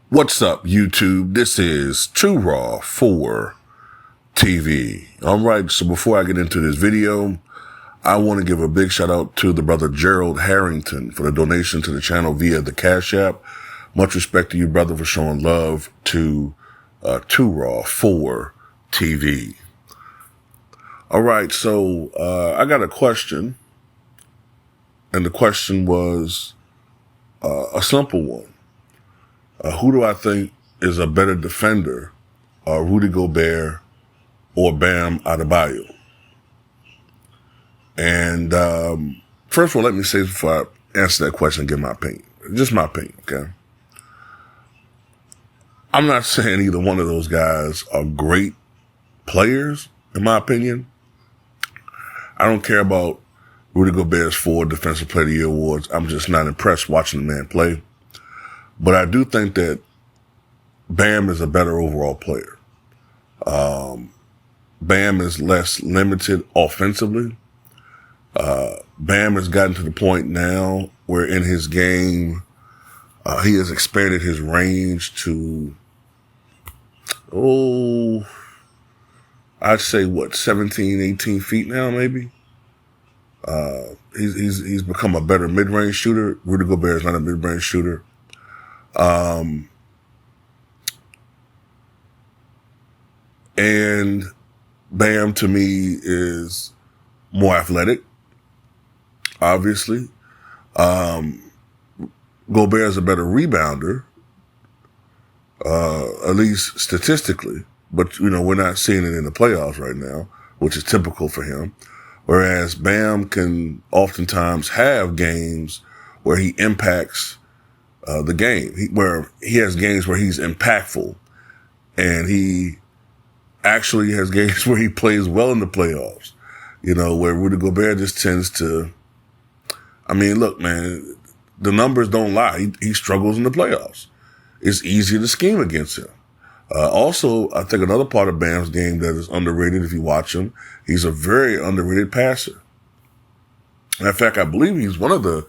What's up, YouTube? This is Too Raw for TV. All right, so before I get into this video, I want to give a big shout out to the brother Gerald Harrington for the donation to the channel via the Cash App. Much respect to you, brother, for showing love to Too Raw for TV. All right, so I got a question, and the question was a simple one. Who do I think is a better defender, Rudy Gobert or Bam Adebayo? And first of all, let me say before I answer that question, give my opinion. Just my opinion, okay? I'm not saying either one of those guys are great players, in my opinion. I don't care about Rudy Gobert's 4 Defensive Player of the Year awards. I'm just not impressed watching the man play. But I do think that Bam is a better overall player. Bam is less limited offensively. Bam has gotten to the point now where in his game, he has expanded his range to, I'd say 17, 18 feet now, maybe. He's become a better mid-range shooter. Rudy Gobert is not a mid-range shooter. And Bam to me is more athletic, obviously. Gobert is a better rebounder, at least statistically. But, you know, we're not seeing it in the playoffs right now, which is typical for him. Whereas Bam can oftentimes have games where he impacts the game, where he has games where he's impactful, and he actually has games where he plays well in the playoffs. You know, where Rudy Gobert just tends to, I mean, look, man, the numbers don't lie. He struggles in the playoffs. It's easier to scheme against him. Also, I think another part of Bam's game that is underrated, if you watch him, he's a very underrated passer. In fact, I believe he's one of the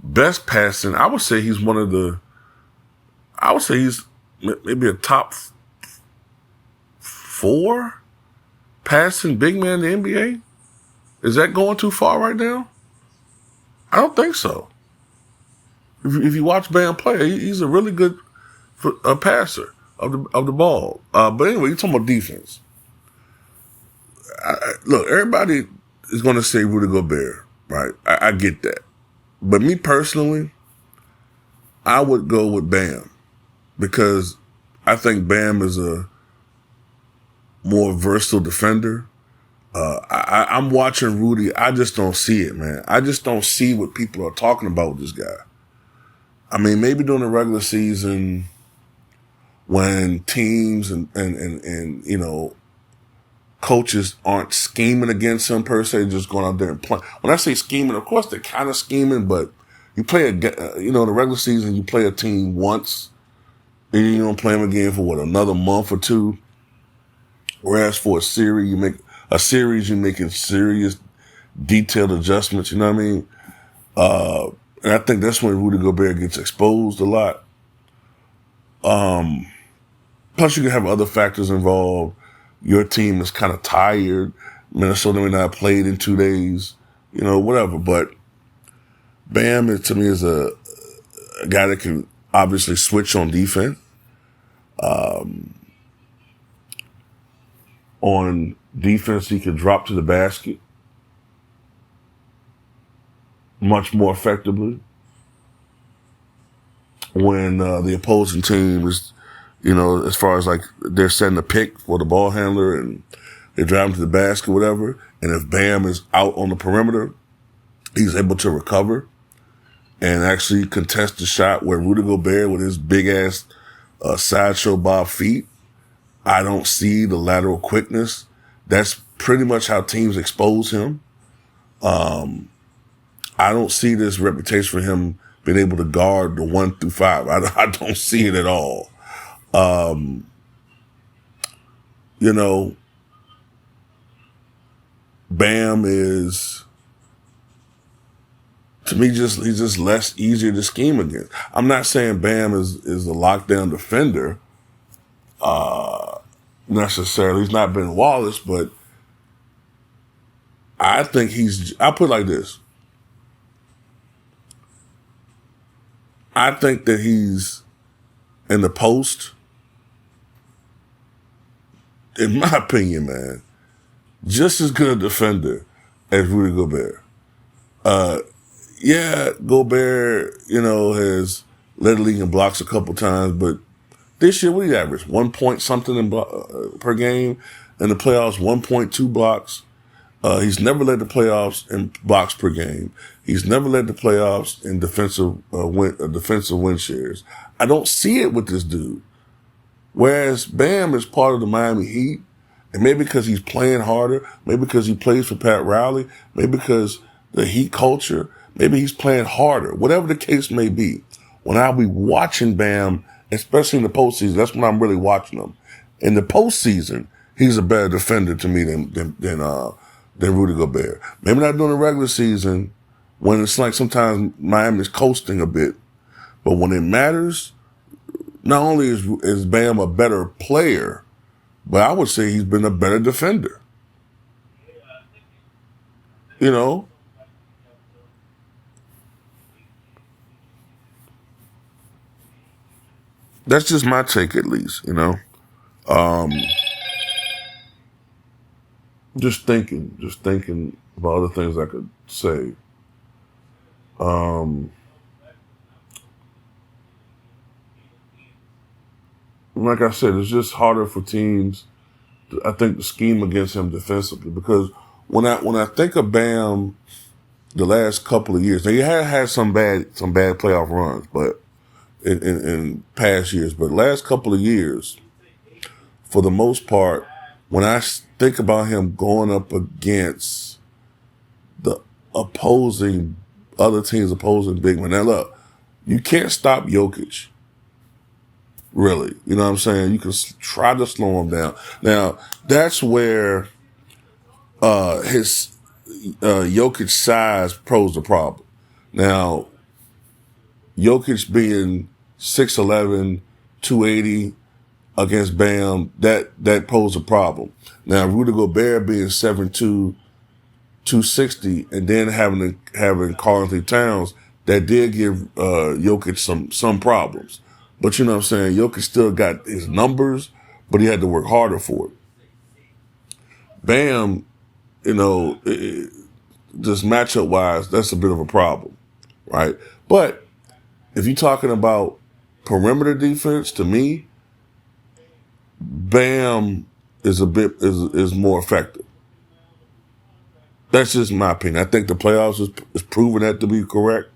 best passing. I would say he's maybe a top 4 passing big man in the NBA. Is that going too far right now? I don't think so. If you watch Bam play, he's a really good passer of the ball. But anyway, you're talking about defense. Look, everybody is going to say Rudy Gobert, right? I get that. But me personally, I would go with Bam because I think Bam is a more versatile defender. I'm watching Rudy. I just don't see it, man. I just don't see what people are talking about with this guy. I mean, maybe during the regular season when teams and you know, coaches aren't scheming against him per se, just going out there and playing. When I say scheming, of course they're kind of scheming, but you play in the regular season, you play a team once, and you don't play them again for another month or 2. Whereas for a series, you're making serious, detailed adjustments. You know what I mean? And I think that's when Rudy Gobert gets exposed a lot. Plus, you can have other factors involved. Your team is kind of tired. Minnesota may not have played in 2 days. You know, whatever. But Bam, to me, is a guy that can obviously switch on defense. On defense, he can drop to the basket much more effectively when the opposing team is, you know, as far as like they're setting a pick for the ball handler and they drive him to the basket, whatever. And if Bam is out on the perimeter, he's able to recover and actually contest the shot, where Rudy Gobert with his big ass sideshow Bob feet, I don't see the lateral quickness. That's pretty much how teams expose him. I don't see this reputation for him being able to guard the 1 through 5. I don't see it at all. You know, Bam is, to me, he's just less easier to scheme against. I'm not saying Bam is a lockdown defender, necessarily. He's not Ben Wallace, but I think I'll put it like this. I think that he's in the post, in my opinion, man, just as good a defender as Rudy Gobert. Yeah, Gobert, has led the league in blocks a couple times, but this year, what did he average? 1 point something per game. In the playoffs, 1.2 blocks. He's never led the playoffs in blocks per game. He's never led the playoffs in defensive win shares. I don't see it with this dude. Whereas Bam is part of the Miami Heat, and maybe because he's playing harder, maybe because he plays for Pat Riley, maybe because the Heat culture, maybe he's playing harder. Whatever the case may be, when I'll be watching Bam, especially in the postseason, that's when I'm really watching him. In the postseason, he's a better defender to me than Rudy Gobert. Maybe not during the regular season, when it's like sometimes Miami's coasting a bit, but when it matters, not only is Bam a better player, but I would say he's been a better defender. That's just my take, at least. Just thinking about other things I could say. Like I said, it's just harder for teams, I think, to scheme against him defensively, because when I think of Bam, the last couple of years, now he had some bad playoff runs, but in past years, but last couple of years, for the most part, when I think about him going up against the other teams opposing big men. Now look, you can't stop Jokic. Really. You know what I'm saying? You can try to slow him down. Now, that's where his Jokic size poses a problem. Now, Jokic being 6'11", 280 against Bam, that poses a problem. Now, Rudy Gobert being 7'2", 260, and then having Karl-Anthony Towns, that did give Jokic some problems. But you know what I'm saying? Jokic still got his numbers, but he had to work harder for it. Bam, just matchup-wise, that's a bit of a problem, right? But if you're talking about perimeter defense, to me, Bam is more effective. That's just my opinion. I think the playoffs is proving that to be correct.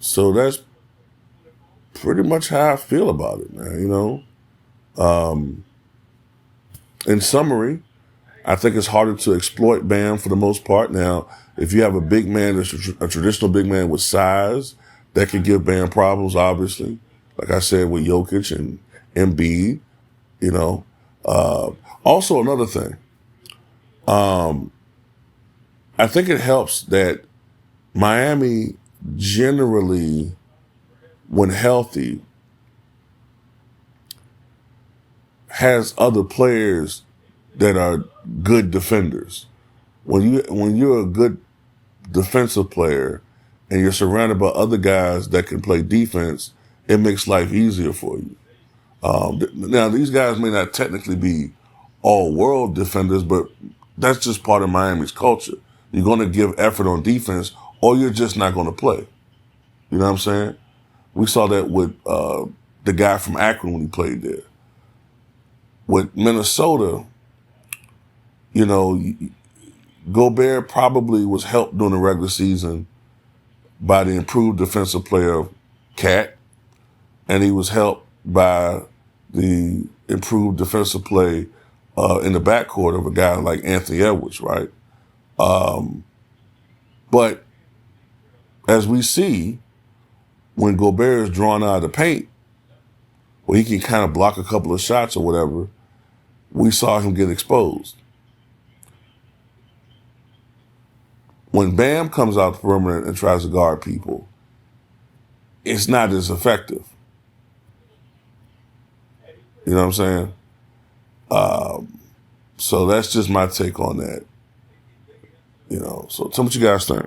So that's pretty much how I feel about it, man, In summary, I think it's harder to exploit Bam for the most part. Now, if you have a big man, a traditional big man with size, that can give Bam problems, obviously. Like I said, with Jokic and Embiid, Also, another thing, I think it helps that Miami generally, when healthy, has other players that are good defenders. When you're a good defensive player and you're surrounded by other guys that can play defense, it makes life easier for you. Now, these guys may not technically be all-world defenders, but that's just part of Miami's culture. You're going to give effort on defense, or you're just not going to play. You know what I'm saying? We saw that with the guy from Akron when he played there. With Minnesota, Gobert probably was helped during the regular season by the improved defensive player, Cat, and he was helped by the improved defensive play in the backcourt of a guy like Anthony Edwards, right? But as we see, when Gobert is drawn out of the paint, where he can kind of block a couple of shots or whatever, we saw him get exposed. when Bam comes out the perimeter and tries to guard people, it's not as effective. You know what I'm saying? So that's just my take on that. So tell me what you guys think.